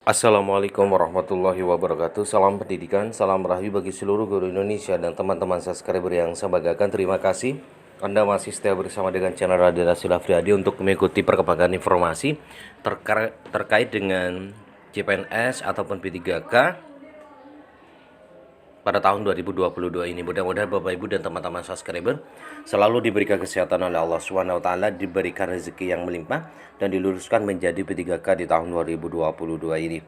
Assalamualaikum warahmatullahi wabarakatuh. Salam pendidikan, salam rahayu bagi seluruh guru Indonesia dan teman-teman subscriber yang saya banggakan. Terima kasih Anda masih setia bersama dengan channel Raditya Sulafriadi untuk mengikuti perkembangan informasi terkait dengan CPNS ataupun P3K pada tahun 2022 ini. Mudah-mudahan Bapak Ibu dan teman-teman subscriber selalu diberikan kesehatan oleh Allah Subhanahu wa taala, diberikan rezeki yang melimpah dan diluruskan menjadi P3K di tahun 2022 ini.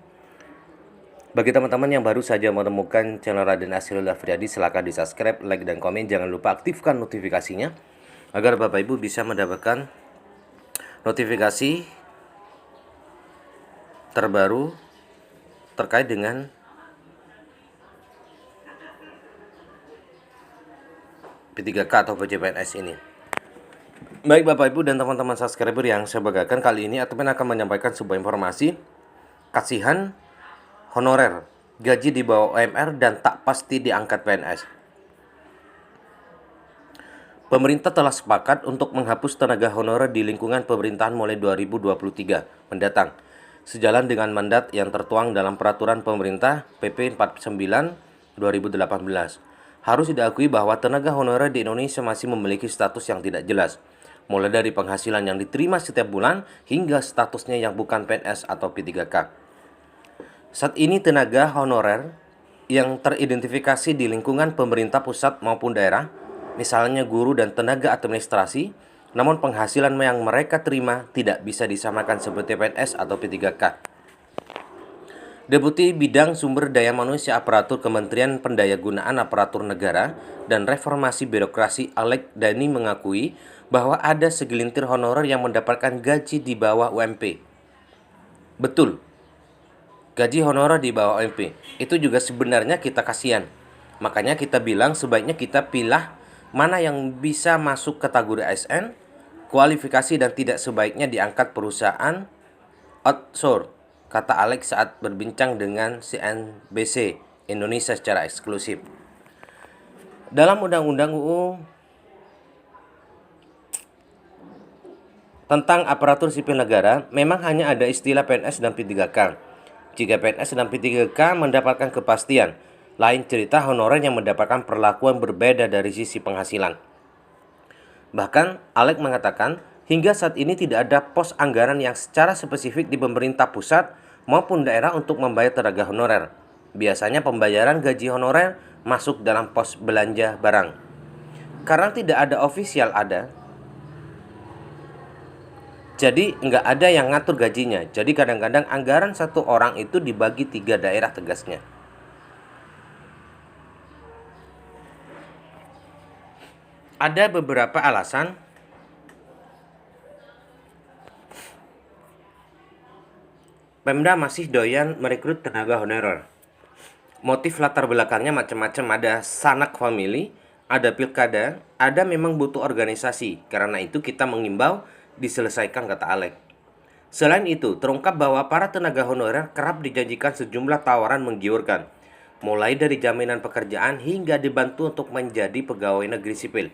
Bagi teman-teman yang baru saja menemukan channel Raden Asrul Afriadi, silakan di subscribe, like, dan komen. Jangan lupa aktifkan notifikasinya agar Bapak Ibu bisa mendapatkan notifikasi terbaru terkait dengan P3K atau CPNS ini. Baik Bapak Ibu dan teman-teman subscriber yang saya banggakan, kali ini admin akan menyampaikan sebuah informasi kasihan honorer, gaji di bawah UMR dan tak pasti diangkat PNS. Pemerintah telah sepakat untuk menghapus tenaga honorer di lingkungan pemerintahan mulai 2023 mendatang, sejalan dengan mandat yang tertuang dalam Peraturan Pemerintah PP 49/2018. Harus diakui bahwa tenaga honorer di Indonesia masih memiliki status yang tidak jelas, mulai dari penghasilan yang diterima setiap bulan hingga statusnya yang bukan PNS atau P3K. Saat ini tenaga honorer yang teridentifikasi di lingkungan pemerintah pusat maupun daerah, misalnya guru dan tenaga administrasi, namun penghasilan yang mereka terima tidak bisa disamakan seperti PNS atau P3K. Deputi Bidang Sumber Daya Manusia Aparatur Kementerian Pendayagunaan Aparatur Negara dan Reformasi Birokrasi Alek Dani mengakui bahwa ada segelintir honorer yang mendapatkan gaji di bawah UMP. Betul, gaji honorer di bawah UMP itu juga sebenarnya kita kasihan. Makanya kita bilang sebaiknya kita pilih mana yang bisa masuk kategori ASN, kualifikasi dan tidak sebaiknya diangkat perusahaan outsource, kata Alex saat berbincang dengan CNBC Indonesia secara eksklusif. Dalam Undang-Undang UU tentang aparatur sipil negara, memang hanya ada istilah PNS dan P3K. Jika PNS dan P3K mendapatkan kepastian, lain cerita honorer yang mendapatkan perlakuan berbeda dari sisi penghasilan. Bahkan, Alex mengatakan, hingga saat ini tidak ada pos anggaran yang secara spesifik di pemerintah pusat maupun daerah untuk membayar tenaga honorer. Biasanya pembayaran gaji honorer masuk dalam pos belanja barang. Karena tidak ada ofisial jadi nggak ada yang ngatur gajinya. Jadi kadang-kadang anggaran satu orang itu dibagi 3 daerah tegasnya. Ada beberapa alasan Pemda masih doyan merekrut tenaga honorer. Motif latar belakangnya macam-macam, ada sanak famili, ada pilkada, ada memang butuh organisasi. Karena itu kita mengimbau diselesaikan, kata Alex. Selain itu, terungkap bahwa para tenaga honorer kerap dijanjikan sejumlah tawaran menggiurkan, mulai dari jaminan pekerjaan hingga dibantu untuk menjadi pegawai negeri sipil.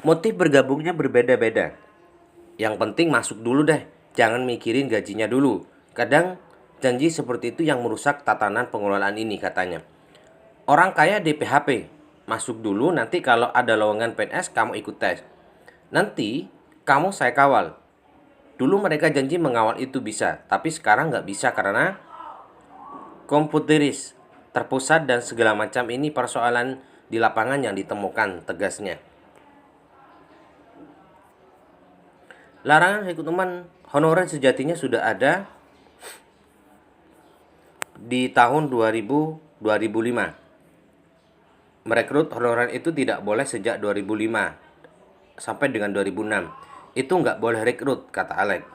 Motif bergabungnya berbeda-beda. Yang penting masuk dulu deh, jangan mikirin gajinya dulu. Kadang janji seperti itu yang merusak tatanan pengelolaan ini, katanya. Orang kaya di PHP, masuk dulu, nanti kalau ada lowongan PNS kamu ikut tes. Nanti kamu saya kawal. Dulu mereka janji mengawal itu bisa, tapi sekarang nggak bisa karena komputeris, terpusat dan segala macam. Ini persoalan di lapangan yang ditemukan, tegasnya. Larangan rekrutmen honorer sejatinya sudah ada di tahun 2005. Merekrut honorer itu tidak boleh sejak 2005 sampai dengan 2006. Itu nggak boleh rekrut, kata Alex.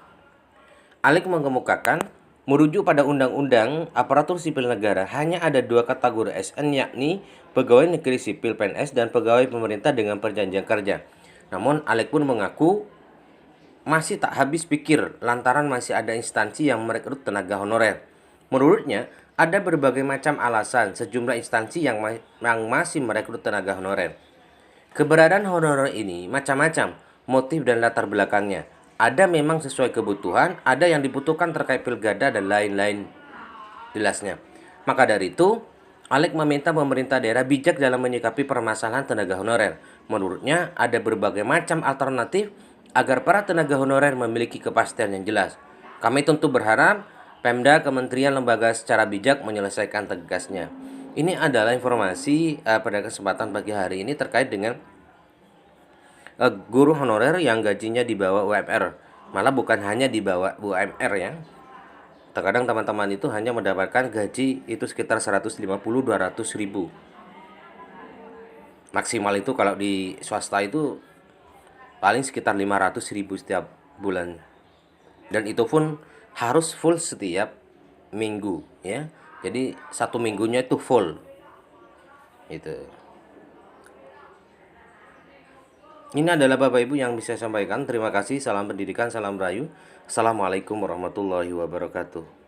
Alex mengemukakan, merujuk pada Undang-Undang Aparatur Sipil Negara, hanya ada 2 kategori ASN, yakni pegawai negeri sipil PNS dan pegawai pemerintah dengan perjanjian kerja. Namun Alex pun mengaku masih tak habis pikir lantaran masih ada instansi yang merekrut tenaga honorer. Menurutnya, ada berbagai macam alasan sejumlah instansi yang masih merekrut tenaga honorer. Keberadaan honorer ini macam-macam motif dan latar belakangnya. Ada memang sesuai kebutuhan, ada yang dibutuhkan terkait pilkada dan lain-lain jelasnya. Maka dari itu, Alek meminta pemerintah daerah bijak dalam menyikapi permasalahan tenaga honorer. Menurutnya, ada berbagai macam alternatif agar para tenaga honorer memiliki kepastian yang jelas. Kami tentu berharap Pemda, kementerian, lembaga secara bijak menyelesaikan tegasnya. Ini adalah informasi pada kesempatan pagi hari ini terkait dengan guru honorer yang gajinya di bawah UMR. Malah bukan hanya di bawah UMR ya. Terkadang teman-teman itu hanya mendapatkan gaji itu sekitar 150-200 ribu. Maksimal itu kalau di swasta itu paling sekitar 500 ribu setiap bulan. Dan itu pun harus full setiap minggu ya. Jadi satu minggunya itu full. Itu. Ini adalah Bapak Ibu yang bisa saya sampaikan. Terima kasih. Salam pendidikan, salam rayu. Assalamualaikum warahmatullahi wabarakatuh.